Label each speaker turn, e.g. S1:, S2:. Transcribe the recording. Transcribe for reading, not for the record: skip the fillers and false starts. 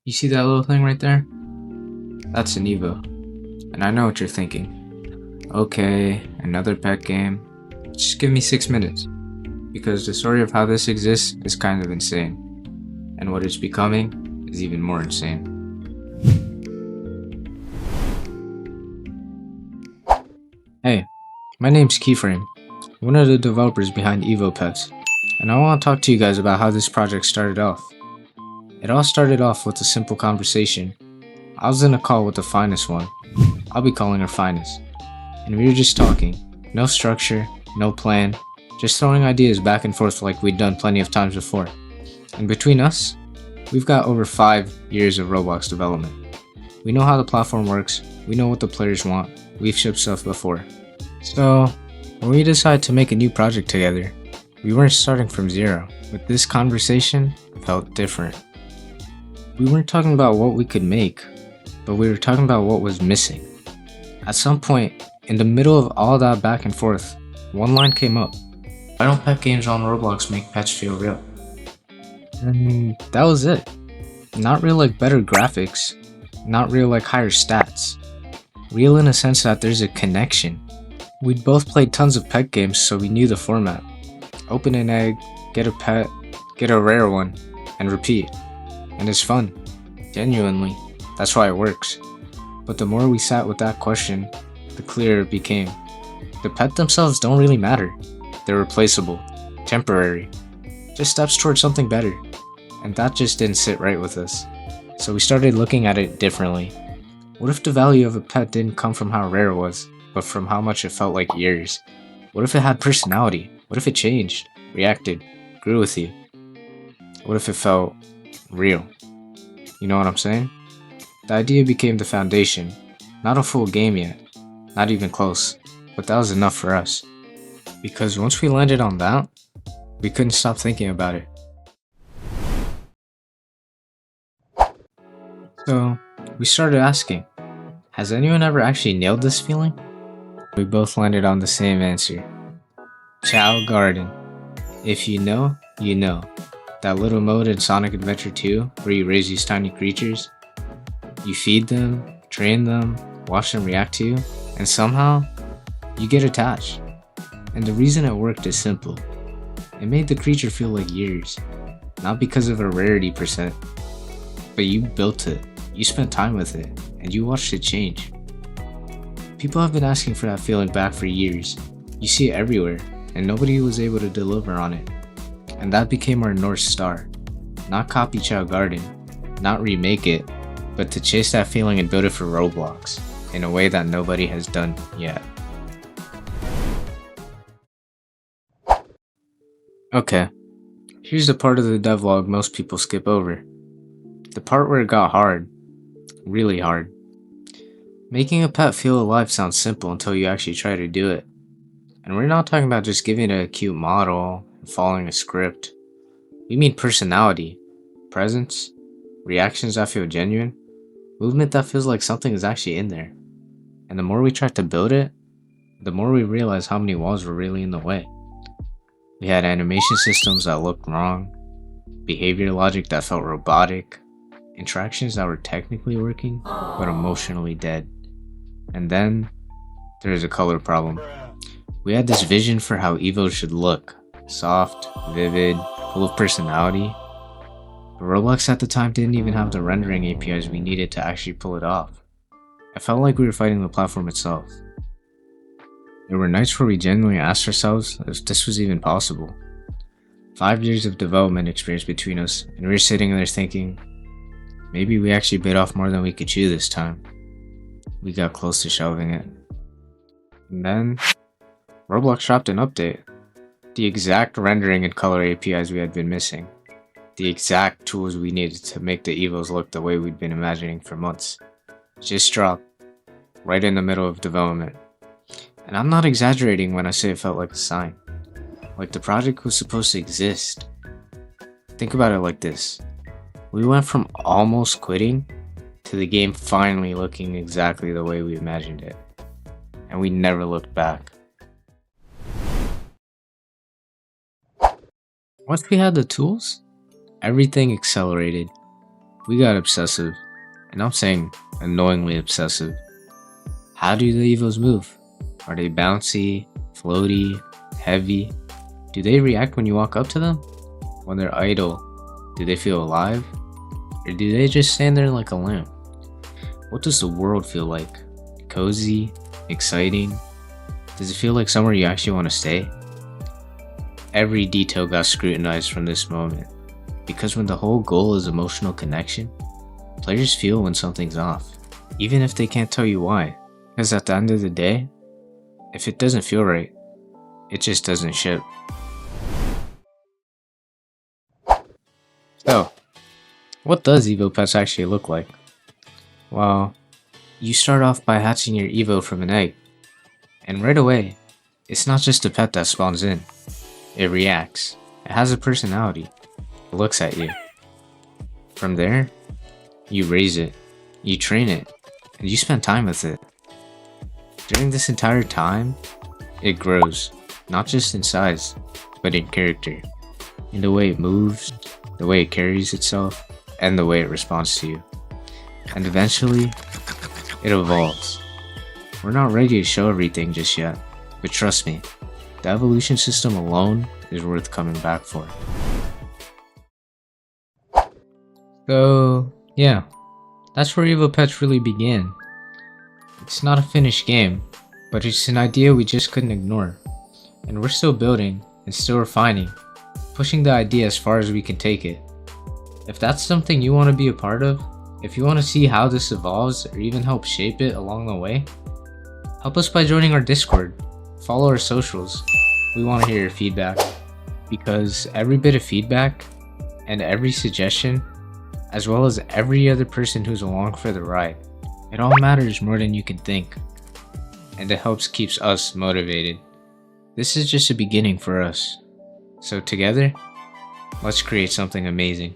S1: You see that little thing right there? That's an Evo. And I know what you're thinking. Okay, another pet game. Just give me 6 minutes. Because the story of how this exists is kind of insane. And what it's becoming is even more insane. Hey, my name's Keyframe, one of the developers behind Evo Pets, and I want to talk to you guys about how this project started off. It all started off with a simple conversation. I was in a call with the finest one. I'll be calling her Finest. And we were just talking. No structure, no plan, just throwing ideas back and forth like we'd done plenty of times before. And between us, we've got over 5 years of Roblox development. We know how the platform works, we know what the players want, we've shipped stuff before. So, when we decided to make a new project together, we weren't starting from zero, but this conversation felt different. We weren't talking about what we could make, but we were talking about what was missing. At some point, in the middle of all that back and forth, one line came up. Why don't pet games on Roblox make pets feel real? And that was it. Not real like better graphics, not real like higher stats. Real in a sense that there's a connection. We'd both played tons of pet games, so we knew the format. Open an egg, get a pet, get a rare one, and repeat. And it's fun. Genuinely. That's why it works. But the more we sat with that question, the clearer it became. The pet themselves don't really matter. They're replaceable, temporary, just steps towards something better. And that just didn't sit right with us. So we started looking at it differently. What if the value of a pet didn't come from how rare it was, but from how much it felt like years? What if it had personality? What if it changed, reacted, grew with you? What if it felt real? You know what I'm saying? The idea became the foundation. Not a full game yet, not even close, but that was enough for us. Because once we landed on that, we couldn't stop thinking about it. So, we started asking, has anyone ever actually nailed this feeling? We both landed on the same answer. Chow Garden. If you know, you know. That little mode in Sonic Adventure 2 where you raise these tiny creatures. You feed them, train them, watch them react to you, and somehow, you get attached. And the reason it worked is simple. It made the creature feel like yours. Not because of a rarity %, but you built it, you spent time with it, and you watched it change. People have been asking for that feeling back for years. You see it everywhere, and nobody was able to deliver on it. And that became our North Star. Not copy Chow Garden, not remake it, but to chase that feeling and build it for Roblox, in a way that nobody has done yet. Okay, here's the part of the devlog most people skip over. The part where it got hard. Really hard. Making a pet feel alive sounds simple until you actually try to do it. And we're not talking about just giving it a cute model and following a script. We mean personality, presence, reactions that feel genuine, movement that feels like something is actually in there. And the more we tried to build it, the more we realized how many walls were really in the way. We had animation systems that looked wrong, behavior logic that felt robotic, interactions that were technically working, but emotionally dead. And then, there's a color problem. We had this vision for how Evo should look, soft, vivid, full of personality. But Roblox at the time didn't even have the rendering APIs we needed to actually pull it off. I felt like we were fighting the platform itself. There were nights where we genuinely asked ourselves if this was even possible. 5 years of development experience between us, and we were sitting there thinking, maybe we actually bit off more than we could chew this time. We got close to shelving it. And then, Roblox dropped an update. The exact rendering and color APIs we had been missing. The exact tools we needed to make the Evos look the way we'd been imagining for months. Just dropped, right in the middle of development. And I'm not exaggerating when I say it felt like a sign. Like the project was supposed to exist. Think about it like this. We went from almost quitting to the game finally looking exactly the way we imagined it. And we never looked back. Once we had the tools, everything accelerated. we got obsessive. And I'm saying annoyingly obsessive. How do the Evos move? Are they bouncy, floaty, heavy? Do they react when you walk up to them? When they're idle, do they feel alive? Or do they just stand there like a lamp? What does the world feel like? Cozy? Exciting? Does it feel like somewhere you actually want to stay? Every detail got scrutinized from this moment, because when the whole goal is emotional connection, players feel when something's off, even if they can't tell you why. Because at the end of the day, if it doesn't feel right, it just doesn't ship. So, what does EvoPets actually look like? Well, you start off by hatching your Evo from an egg, and right away, it's not just a pet that spawns in. It reacts. It has a personality. It looks at you. From there, you raise it, you train it, and you spend time with it. During this entire time, it grows, not just in size, but in character, in the way it moves, the way it carries itself, and the way it responds to you. And eventually, it evolves. We're not ready to show everything just yet, but trust me, the evolution system alone is worth coming back for. So, yeah, that's where EvoPets really began. It's not a finished game, but it's an idea we just couldn't ignore. And we're still building and still refining, pushing the idea as far as we can take it. If that's something you want to be a part of, if you want to see how this evolves or even help shape it along the way, help us by joining our Discord, follow our socials. We want to hear your feedback, because every bit of feedback and every suggestion, as well as every other person who's along for the ride, it all matters more than you can think, and it helps keeps us motivated. This is just a beginning for us, so together, let's create something amazing.